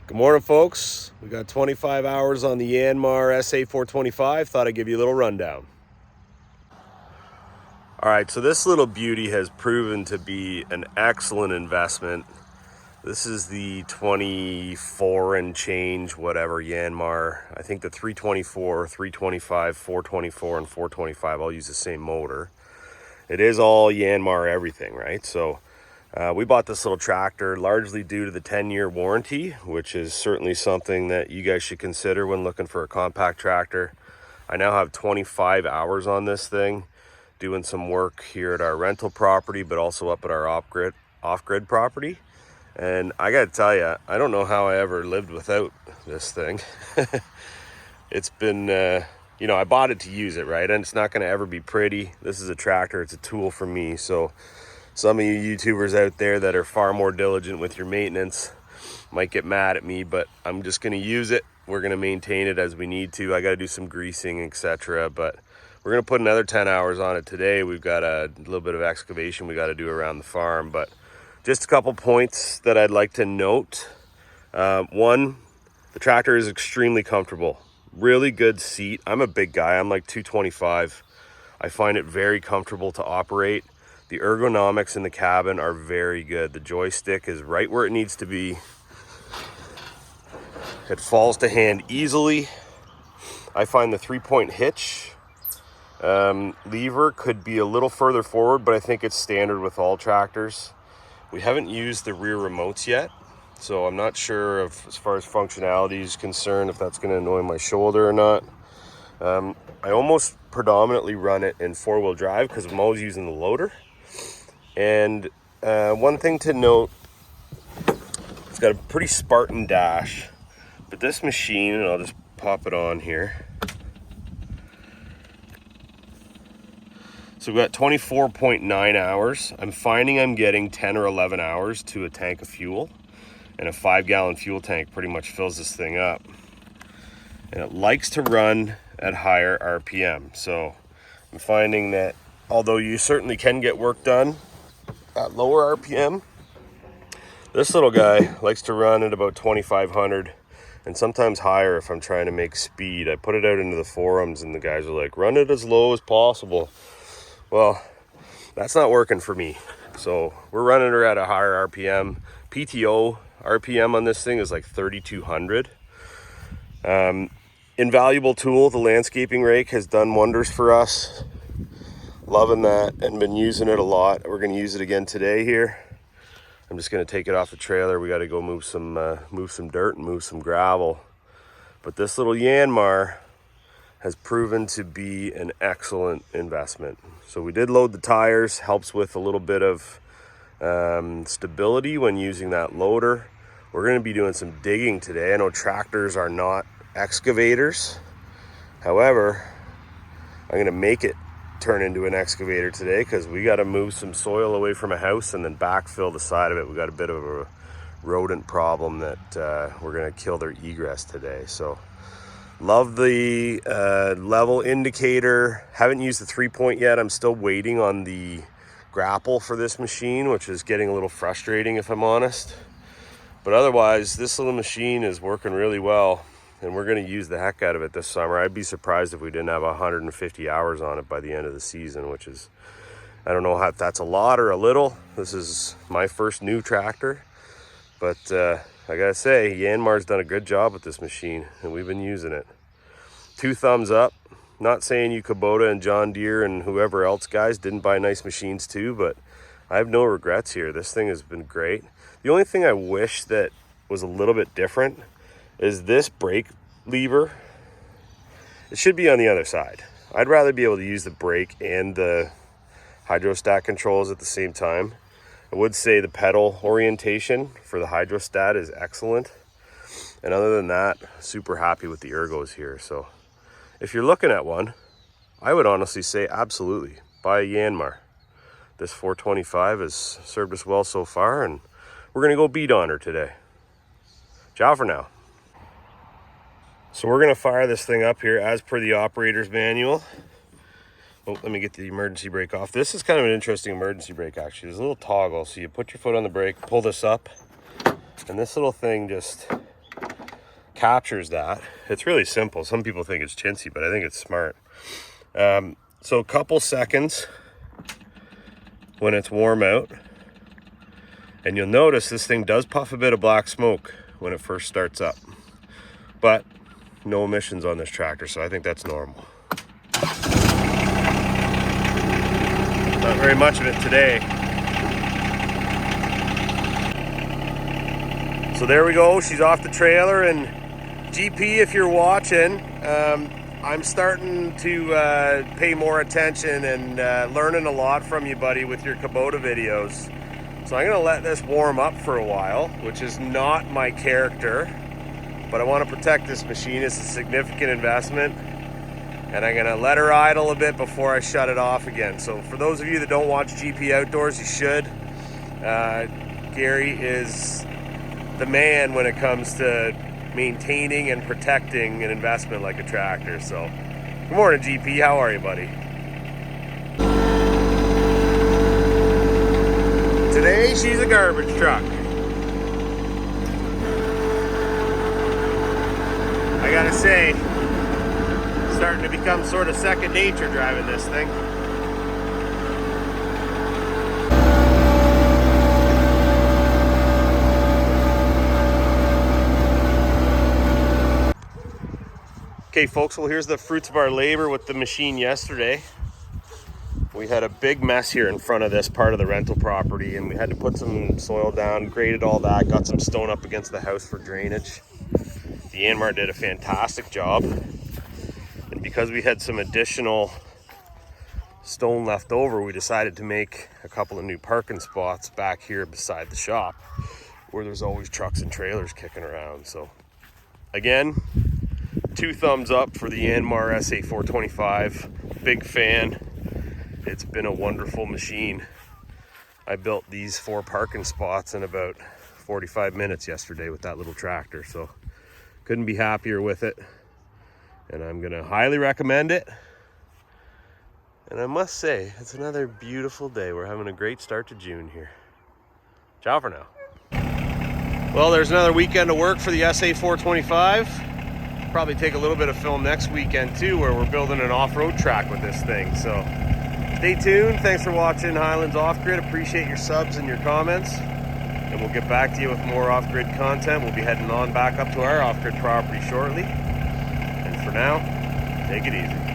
Good morning, folks. We got 25 hours on the Yanmar SA425. Thought I'd give you a little rundown. All right, so this little beauty has proven to be an excellent investment. This is the 24 and change, whatever, Yanmar. I think the 324, 325, 424, and 425 all use the same motor. It is all Yanmar everything, right? So we bought this little tractor largely due to the 10-year warranty, which is certainly something that you guys should consider when looking for a compact tractor. I now have 25 hours on this thing, doing some work here at our rental property, but also up at our off-grid property. And I gotta tell you, I don't know how I ever lived without this thing. It's been, I bought it to use it, right? And it's not gonna ever be pretty. This is a tractor, it's a tool for me. So some of you YouTubers out there that are far more diligent with your maintenance might get mad at me, but I'm just gonna use it. We're gonna maintain it as we need to. I gotta do some greasing, etc. But we're gonna put another 10 hours on it today. We've got a little bit of excavation we gotta do around the farm, but just a couple points that I'd like to note. One, the tractor is extremely comfortable. Really good seat. I'm a big guy, I'm like 225. I find it very comfortable to operate. The ergonomics in the cabin are very good. The joystick is right where it needs to be. It falls to hand easily. I find the 3-point hitch lever could be a little further forward, but I think it's standard with all tractors. We haven't used the rear remotes yet, so I'm not sure if, as far as functionality is concerned, if that's going to annoy my shoulder or not. I almost predominantly run it in 4-wheel drive because I'm always using the loader. And one thing to note, it's got a pretty Spartan dash, but this machine, and I'll just pop it on here. So we've got 24.9 hours. I'm finding I'm getting 10 or 11 hours to a tank of fuel, and a 5-gallon fuel tank pretty much fills this thing up. And it likes to run at higher RPM. So I'm finding that although you certainly can get work done at lower RPM, this little guy likes to run at about 2,500 and sometimes higher if I'm trying to make speed. I put it out into the forums and the guys are like, run it as low as possible. Well, that's not working for me. So we're running her at a higher RPM. PTO RPM on this thing is like 3,200. Invaluable tool. The landscaping rake has done wonders for us. Loving that and been using it a lot. We're going to use it again today here. I'm just going to take it off the trailer. We got to go move some dirt and move some gravel. But this little Yanmar has proven to be an excellent investment. So we did load the tires, helps with a little bit of stability when using that loader. We're going to be doing some digging today. I know tractors are not excavators. However, I'm going to make it turn into an excavator today because we got to move some soil away from a house and then backfill the side of it. We got a bit of a rodent problem that we're going to kill their egress today. So love the level indicator. Haven't used the 3-point yet. I'm still waiting on the grapple for this machine, which is getting a little frustrating if I'm honest. But otherwise, this little machine is working really well, and we're going to use the heck out of it this summer. I'd be surprised if we didn't have 150 hours on it by the end of the season, which is, I don't know if that's a lot or a little. This is my first new tractor, but I gotta say, Yanmar's done a good job with this machine, and we've been using it. 2 thumbs up. Not saying you Kubota and John Deere and whoever else guys didn't buy nice machines too, but I have no regrets here. This thing has been great. The only thing I wish that was a little bit different is this brake lever. It should be on the other side. I'd rather be able to use the brake and the hydrostat controls at the same time. I would say the pedal orientation for the hydrostat is excellent. And other than that, super happy with the ergos here. So if you're looking at one, I would honestly say absolutely buy a Yanmar. This 425 has served us well so far, and we're going to go beat on her today. Ciao for now. So we're going to fire this thing up here as per the operator's manual. Oh, let me get the emergency brake off. This is kind of an interesting emergency brake, actually. There's a little toggle, so you put your foot on the brake, pull this up, and this little thing just captures that. It's really simple. Some people think it's chintzy, but I think it's smart. So a couple seconds when it's warm out, and you'll notice this thing does puff a bit of black smoke when it first starts up, but no emissions on this tractor, so I think that's normal. Not very much of it today. So there we go, she's off the trailer. And GP, if you're watching, I'm starting to pay more attention and learning a lot from you, buddy, with your Kubota videos. So I'm gonna let this warm up for a while, which is not my character, but I want to protect this machine. It's a significant investment, and I'm gonna let her idle a bit before I shut it off again. So for those of you that don't watch GP Outdoors, you should. Gary is the man when it comes to maintaining and protecting an investment like a tractor. So good morning, GP. How are you, buddy? Today she's a garbage truck. I gotta say, starting to become sort of second nature driving this thing. Okay folks, well here's the fruits of our labor with the machine yesterday. We had a big mess here in front of this part of the rental property, and we had to put some soil down, graded all that, got some stone up against the house for drainage. The Yanmar did a fantastic job. And because we had some additional stone left over, we decided to make a couple of new parking spots back here beside the shop, where there's always trucks and trailers kicking around. So again, 2 thumbs up for the Yanmar SA425. Big fan. It's been a wonderful machine. I built these 4 parking spots in about 45 minutes yesterday with that little tractor, so couldn't be happier with it. And I'm gonna highly recommend it. And I must say, it's another beautiful day. We're having a great start to June here. Ciao for now. Well, there's another weekend of work for the SA425. Probably take a little bit of film next weekend too, where we're building an off-road track with this thing. So stay tuned. Thanks for watching Highlands Off-Grid. Appreciate your subs and your comments. And we'll get back to you with more off-grid content. We'll be heading on back up to our off-grid property shortly. And for now, take it easy.